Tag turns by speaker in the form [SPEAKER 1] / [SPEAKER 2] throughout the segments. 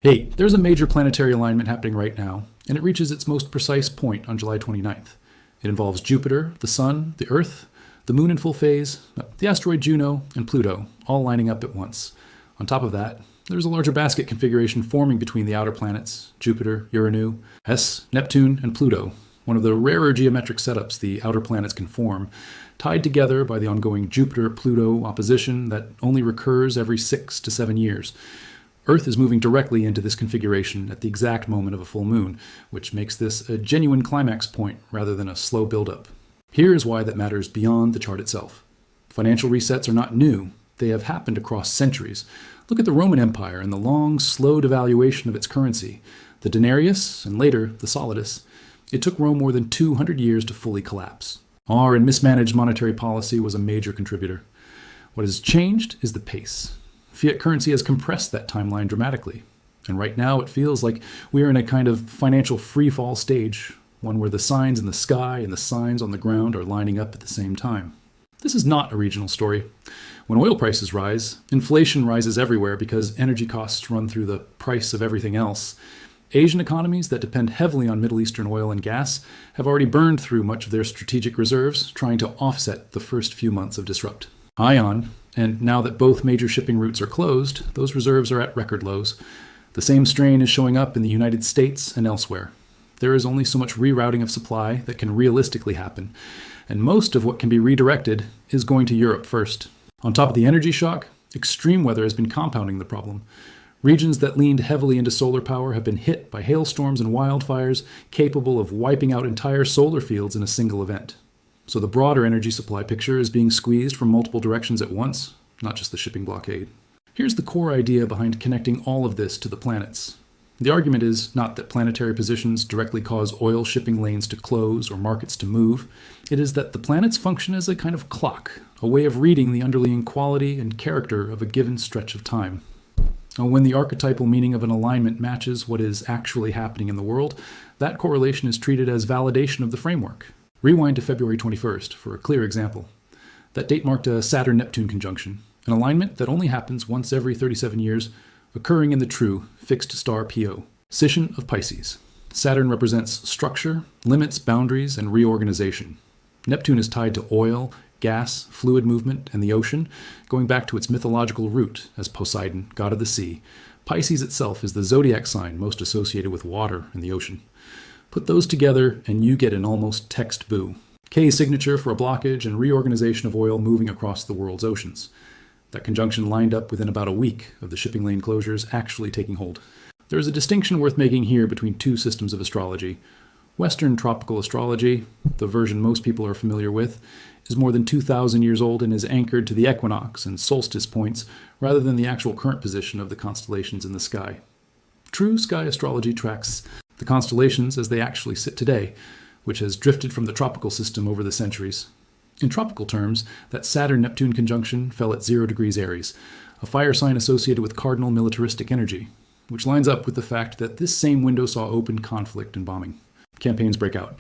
[SPEAKER 1] Hey, there's a major planetary alignment happening right now, and it reaches its most precise point on July 29th. It involves Jupiter, the Sun, the Earth, the Moon in full phase, the asteroid Juno, and Pluto, all lining up at once. On top of that, there's a larger basket configuration forming between the outer planets, Jupiter, Uranus, Neptune, and Pluto, one of the rarer geometric setups the outer planets can form, tied together by the ongoing Jupiter-Pluto opposition that only recurs every 6 to 7 years. Earth is moving directly into this configuration at the exact moment of a full moon, which makes this a genuine climax point rather than a slow buildup. Here is why that matters beyond the chart itself. Financial resets are not new. They have happened across centuries. Look at the Roman Empire and the long, slow devaluation of its currency, the denarius and later the solidus. It took Rome more than 200 years to fully collapse. Our and mismanaged monetary policy was a major contributor. What has changed is the pace. Fiat currency has compressed that timeline dramatically. And right now it feels like we are in a kind of financial free-fall stage, one where the signs in the sky and the signs on the ground are lining up at the same time. This is not a regional story. When oil prices rise, inflation rises everywhere because energy costs run through the price of everything else. Asian economies that depend heavily on Middle Eastern oil and gas have already burned through much of their strategic reserves, trying to offset the first few months of disrupt. Ion, and now that both major shipping routes are closed, those reserves are at record lows. The same strain is showing up in the United States and elsewhere. There is only so much rerouting of supply that can realistically happen, and most of what can be redirected is going to Europe first. On top of the energy shock, extreme weather has been compounding the problem. Regions that leaned heavily into solar power have been hit by hailstorms and wildfires capable of wiping out entire solar fields in a single event. So the broader energy supply picture is being squeezed from multiple directions at once, not just the shipping blockade. Here's the core idea behind connecting all of this to the planets. The argument is not that planetary positions directly cause oil shipping lanes to close or markets to move. It is that the planets function as a kind of clock, a way of reading the underlying quality and character of a given stretch of time. When the archetypal meaning of an alignment matches what is actually happening in the world, that correlation is treated as validation of the framework. Rewind to February 21st for a clear example. That date marked a Saturn-Neptune conjunction, an alignment that only happens once every 37 years, occurring in the true fixed star PO, Scission of Pisces. Saturn represents structure, limits, boundaries, and reorganization. Neptune is tied to oil, gas, fluid movement, and the ocean, going back to its mythological root as Poseidon, god of the sea. Pisces itself is the zodiac sign most associated with water and the ocean. Put those together and you get an almost text boo. K signature for a blockage and reorganization of oil moving across the world's oceans. That conjunction lined up within about a week of the shipping lane closures actually taking hold. There is a distinction worth making here between two systems of astrology. Western tropical astrology, the version most people are familiar with, is more than 2,000 years old and is anchored to the equinox and solstice points rather than the actual current position of the constellations in the sky. True sky astrology tracks the constellations as they actually sit today, which has drifted from the tropical system over the centuries. In tropical terms, that Saturn-Neptune conjunction fell at 0 degrees Aries, a fire sign associated with cardinal militaristic energy, which lines up with the fact that this same window saw open conflict and bombing. Campaigns break out.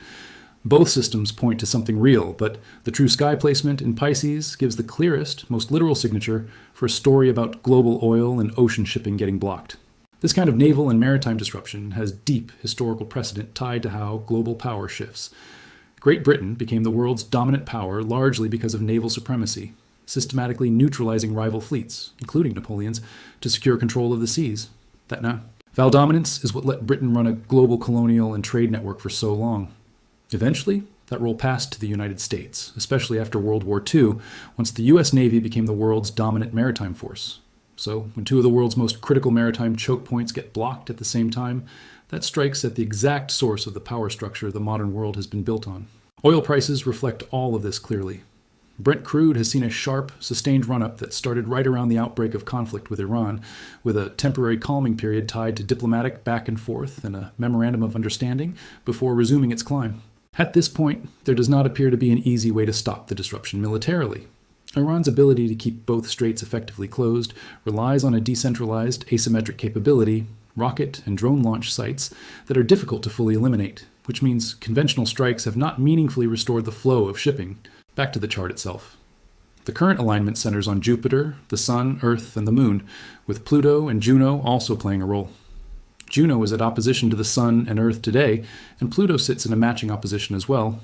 [SPEAKER 1] Both systems point to something real, but the true sky placement in Pisces gives the clearest, most literal signature for a story about global oil and ocean shipping getting blocked. This kind of naval and maritime disruption has deep historical precedent tied to how global power shifts. Great Britain became the world's dominant power largely because of naval supremacy, systematically neutralizing rival fleets, including Napoleon's, to secure control of the seas. Val dominance is what let Britain run a global colonial and trade network for so long. Eventually, that role passed to the United States, especially after World War II, once the U.S. Navy became the world's dominant maritime force. So, when two of the world's most critical maritime choke points get blocked at the same time, that strikes at the exact source of the power structure the modern world has been built on. Oil prices reflect all of this clearly. Brent crude has seen a sharp, sustained run-up that started right around the outbreak of conflict with Iran, with a temporary calming period tied to diplomatic back and forth and a memorandum of understanding before resuming its climb. At this point, there does not appear to be an easy way to stop the disruption militarily. Iran's ability to keep both straits effectively closed relies on a decentralized, asymmetric capability, rocket and drone launch sites that are difficult to fully eliminate, which means conventional strikes have not meaningfully restored the flow of shipping. Back to the chart itself. The current alignment centers on Jupiter, the Sun, Earth, and the Moon, with Pluto and Juno also playing a role. Juno is at opposition to the Sun and Earth today, and Pluto sits in a matching opposition as well,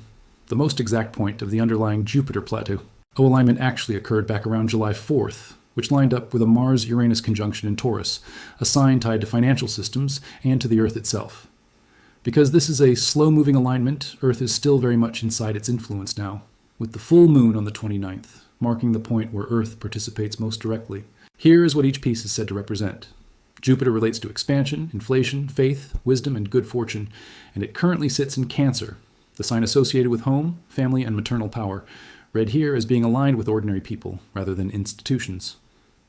[SPEAKER 1] the most exact point of the underlying Jupiter plateau. O-alignment actually occurred back around July 4th, which lined up with a Mars-Uranus conjunction in Taurus, a sign tied to financial systems and to the Earth itself. Because this is a slow-moving alignment, Earth is still very much inside its influence now, with the full moon on the 29th, marking the point where Earth participates most directly. Here is what each piece is said to represent. Jupiter relates to expansion, inflation, faith, wisdom, and good fortune, and it currently sits in Cancer, the sign associated with home, family, and maternal power, read here as being aligned with ordinary people rather than institutions.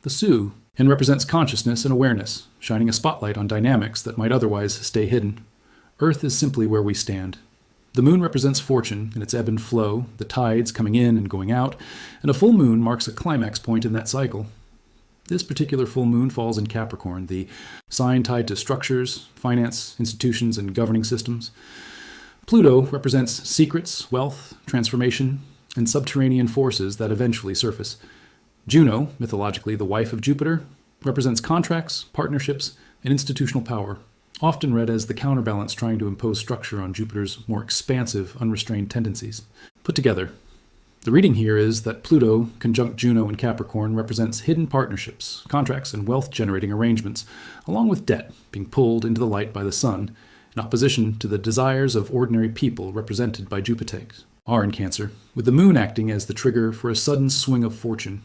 [SPEAKER 1] The Sioux and represents consciousness and awareness, shining a spotlight on dynamics that might otherwise stay hidden. Earth is simply where we stand. The moon represents fortune and its ebb and flow, the tides coming in and going out, and a full moon marks a climax point in that cycle. This particular full moon falls in Capricorn, the sign tied to structures, finance, institutions, and governing systems. Pluto represents secrets, wealth, transformation, and subterranean forces that eventually surface. Juno, mythologically the wife of Jupiter, represents contracts, partnerships, and institutional power, often read as the counterbalance trying to impose structure on Jupiter's more expansive, unrestrained tendencies. Put together, the reading here is that Pluto, conjunct Juno in Capricorn, represents hidden partnerships, contracts, and wealth-generating arrangements, along with debt being pulled into the light by the Sun, in opposition to the desires of ordinary people represented by Jupiter are in Cancer, with the moon acting as the trigger for a sudden swing of fortune.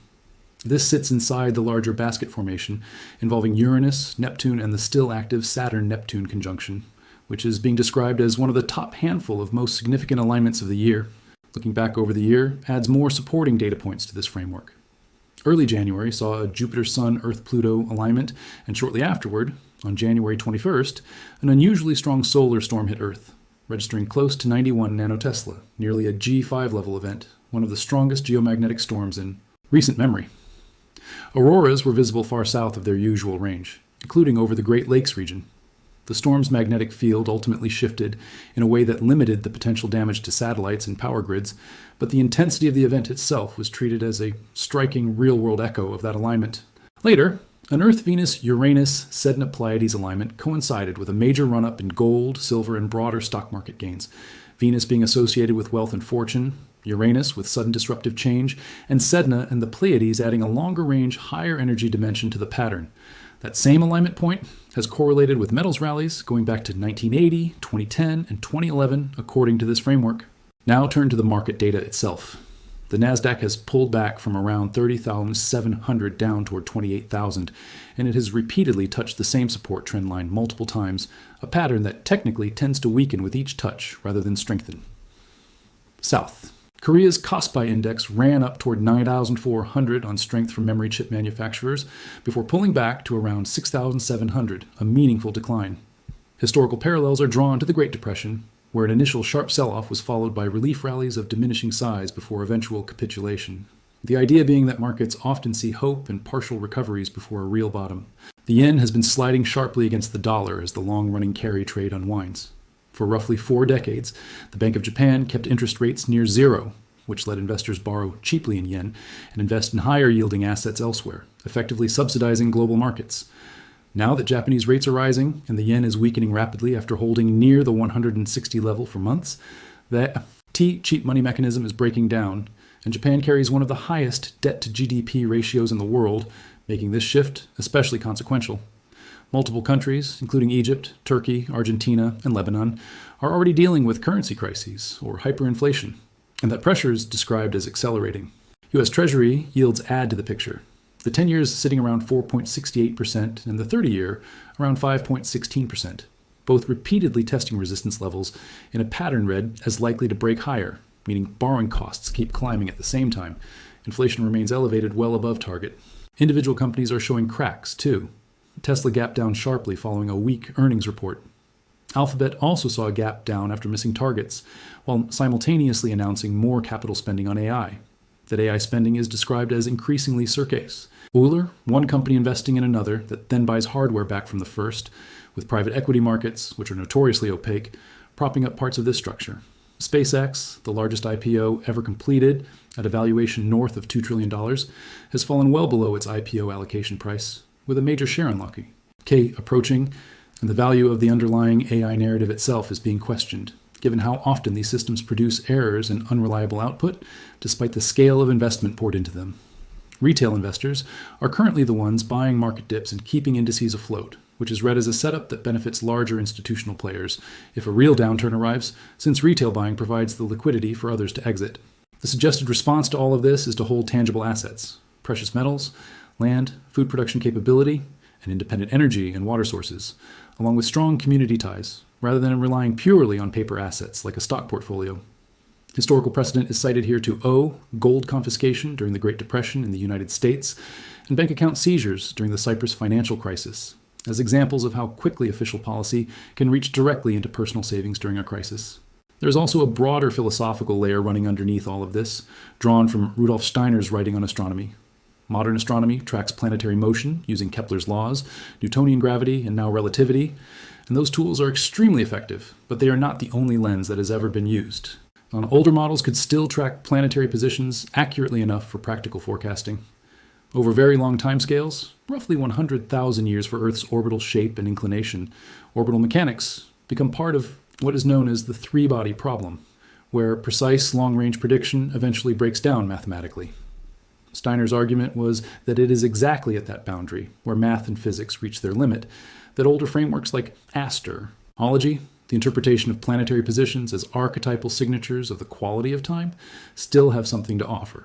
[SPEAKER 1] This sits inside the larger basket formation, involving Uranus, Neptune, and the still active Saturn-Neptune conjunction, which is being described as one of the top handful of most significant alignments of the year. Looking back over the year adds more supporting data points to this framework. Early January saw a Jupiter-Sun-Earth-Pluto alignment, and shortly afterward, on January 21st, an unusually strong solar storm hit Earth, registering close to 91 nanotesla, nearly a G5 level event, one of the strongest geomagnetic storms in recent memory. Auroras were visible far south of their usual range, including over the Great Lakes region. The storm's magnetic field ultimately shifted in a way that limited the potential damage to satellites and power grids, but the intensity of the event itself was treated as a striking real-world echo of that alignment. Later, an Earth-Venus-Uranus Sedna-Pleiades alignment coincided with a major run-up in gold, silver, and broader stock market gains, Venus being associated with wealth and fortune, Uranus with sudden disruptive change, and Sedna and the Pleiades adding a longer-range, higher-energy dimension to the pattern. That same alignment point has correlated with metals rallies going back to 1980, 2010, and 2011, according to this framework. Now turn to the market data itself. The Nasdaq has pulled back from around 30,700 down toward 28,000, and it has repeatedly touched the same support trend line multiple times, a pattern that technically tends to weaken with each touch rather than strengthen. South. Korea's Kospi index ran up toward 9,400 on strength from memory chip manufacturers before pulling back to around 6,700, a meaningful decline. Historical parallels are drawn to the Great Depression, where an initial sharp sell-off was followed by relief rallies of diminishing size before eventual capitulation. The idea being that markets often see hope and partial recoveries before a real bottom. The yen has been sliding sharply against the dollar as the long-running carry trade unwinds. For roughly 4 decades, the Bank of Japan kept interest rates near zero, which let investors borrow cheaply in yen and invest in higher-yielding assets elsewhere, effectively subsidizing global markets. Now that Japanese rates are rising and the yen is weakening rapidly after holding near the 160 level for months, the cheap money mechanism is breaking down, and Japan carries one of the highest debt-to-GDP ratios in the world, making this shift especially consequential. Multiple countries, including Egypt, Turkey, Argentina, and Lebanon, are already dealing with currency crises or hyperinflation, and that pressure is described as accelerating. U.S. Treasury yields add to the picture. The 10-year is sitting around 4.68% and the 30-year around 5.16%, both repeatedly testing resistance levels in a pattern read as likely to break higher, meaning borrowing costs keep climbing at the same time. Inflation remains elevated well above target. Individual companies are showing cracks, too. Tesla gapped down sharply following a weak earnings report. Alphabet also saw a gap down after missing targets, while simultaneously announcing more capital spending on AI. That AI spending is described as increasingly circus. Euler, one company investing in another that then buys hardware back from the first, with private equity markets, which are notoriously opaque, propping up parts of this structure. SpaceX, the largest IPO ever completed at a valuation north of $2 trillion, has fallen well below its IPO allocation price, with a major share unlocking. K approaching and the value of the underlying AI narrative itself is being questioned, given how often these systems produce errors and unreliable output, despite the scale of investment poured into them. Retail investors are currently the ones buying market dips and keeping indices afloat, which is read as a setup that benefits larger institutional players if a real downturn arrives, since retail buying provides the liquidity for others to exit. The suggested response to all of this is to hold tangible assets, precious metals, land, food production capability, and independent energy and water sources, along with strong community ties, rather than relying purely on paper assets like a stock portfolio. Historical precedent is cited here to gold confiscation during the Great Depression in the United States and bank account seizures during the Cyprus financial crisis, as examples of how quickly official policy can reach directly into personal savings during a crisis. There's also a broader philosophical layer running underneath all of this, drawn from Rudolf Steiner's writing on astronomy. Modern astronomy tracks planetary motion using Kepler's laws, Newtonian gravity, and now relativity, and those tools are extremely effective, but they are not the only lens that has ever been used. Older models could still track planetary positions accurately enough for practical forecasting. Over very long timescales, roughly 100,000 years for Earth's orbital shape and inclination, orbital mechanics become part of what is known as the three-body problem, where precise long-range prediction eventually breaks down mathematically. Steiner's argument was that it is exactly at that boundary, where math and physics reach their limit, that older frameworks like ASTER, ology, the interpretation of planetary positions as archetypal signatures of the quality of time, still have something to offer.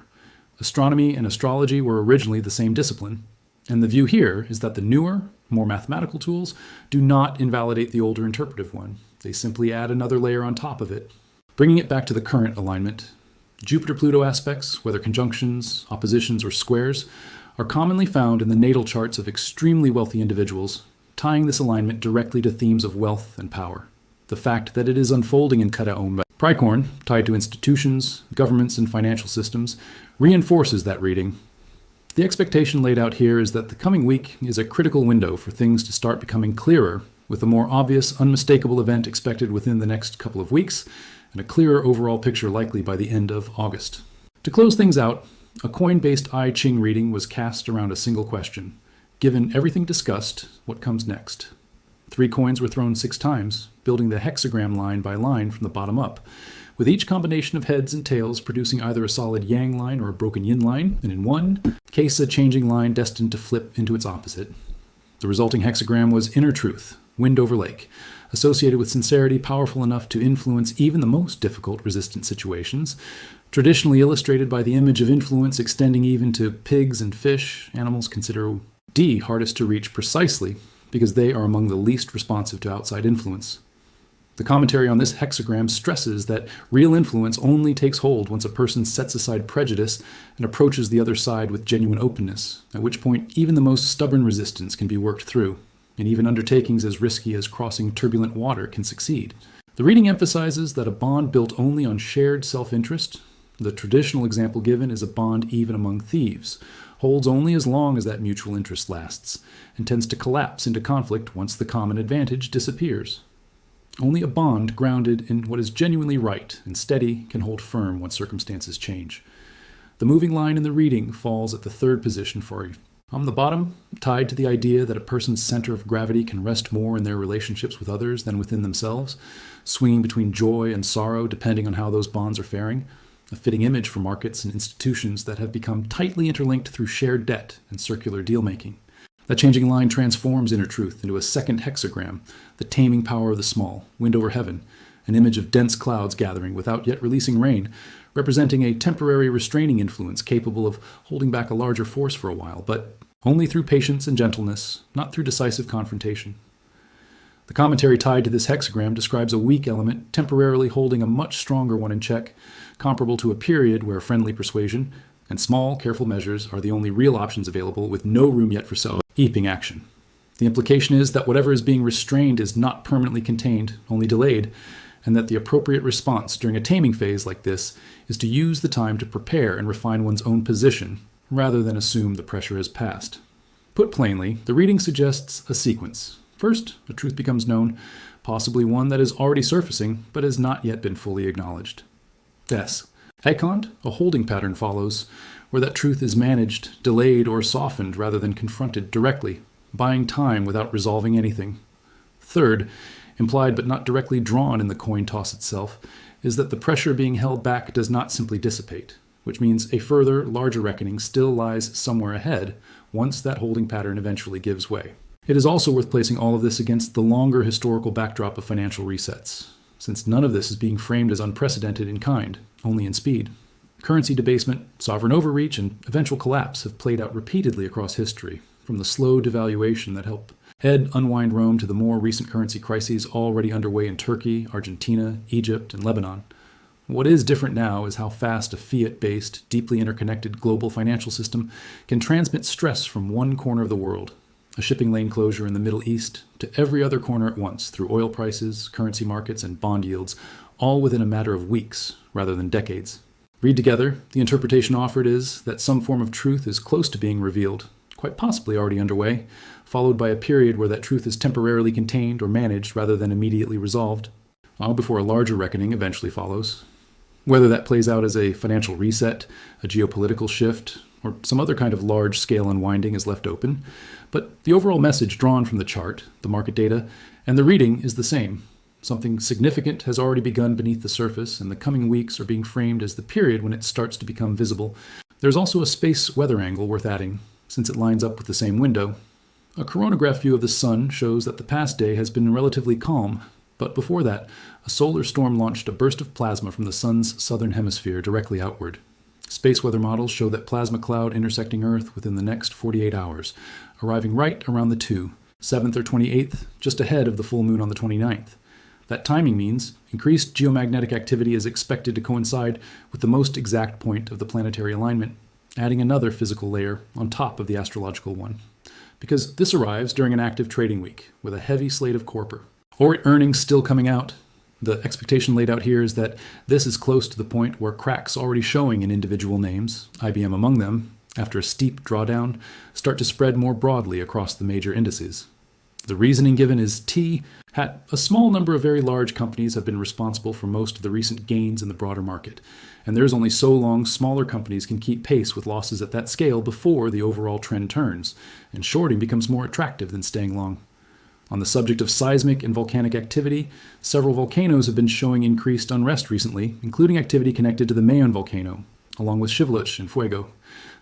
[SPEAKER 1] Astronomy and astrology were originally the same discipline, and the view here is that the newer, more mathematical tools do not invalidate the older interpretive one. They simply add another layer on top of it. Bringing it back to the current alignment, Jupiter-Pluto aspects, whether conjunctions, oppositions, or squares, are commonly found in the natal charts of extremely wealthy individuals, tying this alignment directly to themes of wealth and power. The fact that it is unfolding in Kataomba Pricorn, tied to institutions, governments, and financial systems, reinforces that reading. The expectation laid out here is that the coming week is a critical window for things to start becoming clearer, with a more obvious, unmistakable event expected within the next couple of weeks, and a clearer overall picture likely by the end of August. To close things out, a coin-based I Ching reading was cast around a single question. Given everything discussed, what comes next? 3 coins were thrown 6 times, building the hexagram line by line from the bottom up, with each combination of heads and tails producing either a solid yang line or a broken yin line, and in one case a changing line destined to flip into its opposite. The resulting hexagram was inner truth, wind over lake, associated with sincerity powerful enough to influence even the most difficult resistant situations, traditionally illustrated by the image of influence extending even to pigs and fish, animals considered hardest to reach precisely because they are among the least responsive to outside influence. The commentary on this hexagram stresses that real influence only takes hold once a person sets aside prejudice and approaches the other side with genuine openness, at which point even the most stubborn resistance can be worked through, and even undertakings as risky as crossing turbulent water can succeed. The reading emphasizes that a bond built only on shared self-interest, the traditional example given is a bond even among thieves, holds only as long as that mutual interest lasts, and tends to collapse into conflict once the common advantage disappears. Only a bond grounded in what is genuinely right and steady can hold firm once circumstances change. The moving line in the reading falls at the 3rd position for you. On the bottom, tied to the idea that a person's center of gravity can rest more in their relationships with others than within themselves, swinging between joy and sorrow depending on how those bonds are faring, a fitting image for markets and institutions that have become tightly interlinked through shared debt and circular deal-making. That changing line transforms inner truth into a second hexagram, the taming power of the small, wind over heaven, an image of dense clouds gathering without yet releasing rain, representing a temporary restraining influence capable of holding back a larger force for a while, but only through patience and gentleness, not through decisive confrontation. The commentary tied to this hexagram describes a weak element temporarily holding a much stronger one in check, comparable to a period where friendly persuasion and small, careful measures are the only real options available with no room yet for self-eeping action. The implication is that whatever is being restrained is not permanently contained, only delayed, and that the appropriate response during a taming phase like this is to use the time to prepare and refine one's own position, rather than assume the pressure has passed. Put plainly, the reading suggests a sequence. First, a truth becomes known, possibly one that is already surfacing, but has not yet been fully acknowledged. Yes, Icon, a holding pattern follows, where that truth is managed, delayed, or softened rather than confronted directly, buying time without resolving anything. Third, implied but not directly drawn in the coin toss itself, is that the pressure being held back does not simply dissipate, which means a further, larger reckoning still lies somewhere ahead once that holding pattern eventually gives way. It is also worth placing all of this against the longer historical backdrop of financial resets, since none of this is being framed as unprecedented in kind, only in speed. Currency debasement, sovereign overreach, and eventual collapse have played out repeatedly across history, from the slow devaluation that helped head unwind Rome to the more recent currency crises already underway in Turkey, Argentina, Egypt, and Lebanon. What is different now is how fast a fiat-based, deeply interconnected global financial system can transmit stress from one corner of the world, a shipping lane closure in the Middle East, to every other corner at once through oil prices, currency markets, and bond yields, all within a matter of weeks rather than decades. Read together, the interpretation offered is that some form of truth is close to being revealed, quite possibly already underway, followed by a period where that truth is temporarily contained or managed rather than immediately resolved, all before a larger reckoning eventually follows. Whether that plays out as a financial reset, a geopolitical shift, or some other kind of large-scale unwinding is left open, but the overall message drawn from the chart, the market data, and the reading is the same. Something significant has already begun beneath the surface, and the coming weeks are being framed as the period when it starts to become visible. There's also a space weather angle worth adding, since it lines up with the same window. A coronagraph view of the sun shows that the past day has been relatively calm, but before that, a solar storm launched a burst of plasma from the sun's southern hemisphere directly outward. Space weather models show that plasma cloud intersecting Earth within the next 48 hours, arriving right around the 7th or 28th, just ahead of the full moon on the 29th. That timing means increased geomagnetic activity is expected to coincide with the most exact point of the planetary alignment, adding another physical layer on top of the astrological one. Because this arrives during an active trading week with a heavy slate of corpor, or earnings still coming out. The expectation laid out here is that this is close to the point where cracks already showing in individual names, IBM among them, after a steep drawdown, start to spread more broadly across the major indices. The reasoning given is a small number of very large companies have been responsible for most of the recent gains in the broader market, and there's only so long smaller companies can keep pace with losses at that scale before the overall trend turns, and shorting becomes more attractive than staying long. On the subject of seismic and volcanic activity, several volcanoes have been showing increased unrest recently, including activity connected to the Mayon volcano, along with Shiveluch and Fuego.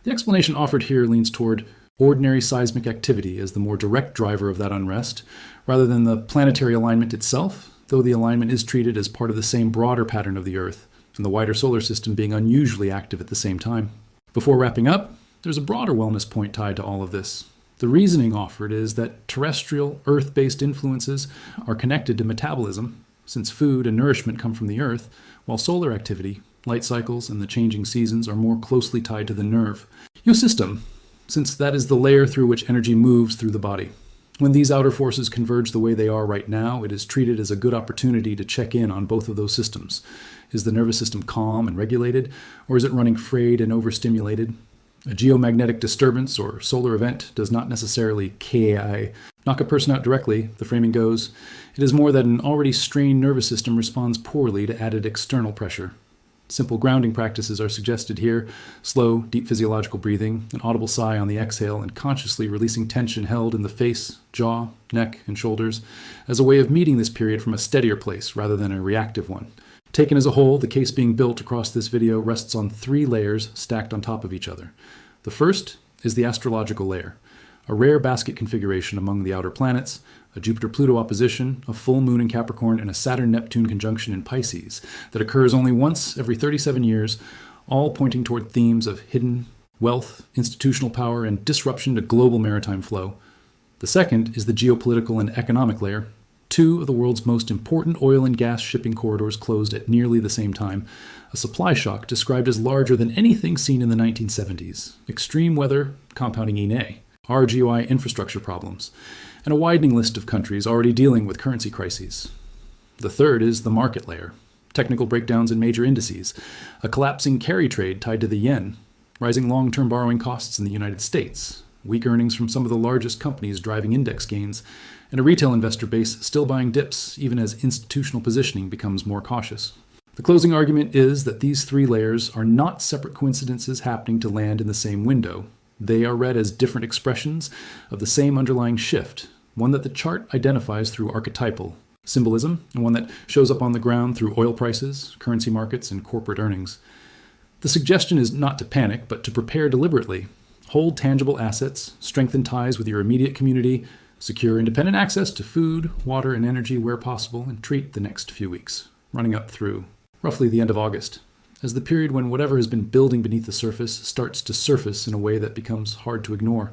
[SPEAKER 1] The explanation offered here leans toward ordinary seismic activity as the more direct driver of that unrest, rather than the planetary alignment itself, though the alignment is treated as part of the same broader pattern of the Earth, and the wider solar system being unusually active at the same time. Before wrapping up, there's a broader wellness point tied to all of this. The reasoning offered is that terrestrial, Earth-based influences are connected to metabolism, since food and nourishment come from the Earth, while solar activity, light cycles, and the changing seasons are more closely tied to the nerve system, since that is the layer through which energy moves through the body. When these outer forces converge the way they are right now, it is treated as a good opportunity to check in on both of those systems. Is the nervous system calm and regulated, or is it running frayed and overstimulated? A geomagnetic disturbance or solar event does not necessarily knock a person out directly, the framing goes. It is more that an already strained nervous system responds poorly to added external pressure. Simple grounding practices are suggested here: slow, deep physiological breathing, an audible sigh on the exhale, and consciously releasing tension held in the face, jaw, neck, and shoulders as a way of meeting this period from a steadier place rather than a reactive one. Taken as a whole, the case being built across this video rests on 3 layers stacked on top of each other. The first is the astrological layer, a rare basket configuration among the outer planets, a Jupiter-Pluto opposition, a full moon in Capricorn, and a Saturn-Neptune conjunction in Pisces that occurs only once every 37 years, all pointing toward themes of hidden wealth, institutional power, and disruption to global maritime flow. The second is the geopolitical and economic layer. 2 of the world's most important oil and gas shipping corridors closed at nearly the same time, a supply shock described as larger than anything seen in the 1970s, extreme weather compounding RGOI infrastructure problems, and a widening list of countries already dealing with currency crises. The third is the market layer, technical breakdowns in major indices, a collapsing carry trade tied to the yen, rising long-term borrowing costs in the United States, weak earnings from some of the largest companies driving index gains, and a retail investor base still buying dips even as institutional positioning becomes more cautious. The closing argument is that these 3 layers are not separate coincidences happening to land in the same window. They are read as different expressions of the same underlying shift, one that the chart identifies through archetypal symbolism, and one that shows up on the ground through oil prices, currency markets, and corporate earnings. The suggestion is not to panic, but to prepare deliberately. Hold tangible assets, strengthen ties with your immediate community, secure independent access to food, water, and energy where possible, and treat the next few weeks, running up through roughly the end of August, as the period when whatever has been building beneath the surface starts to surface in a way that becomes hard to ignore.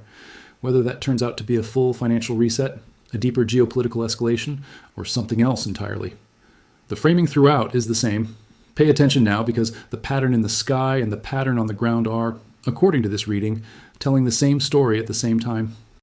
[SPEAKER 1] Whether that turns out to be a full financial reset, a deeper geopolitical escalation, or something else entirely. The framing throughout is the same. Pay attention now, because the pattern in the sky and the pattern on the ground are, according to this reading, telling the same story at the same time.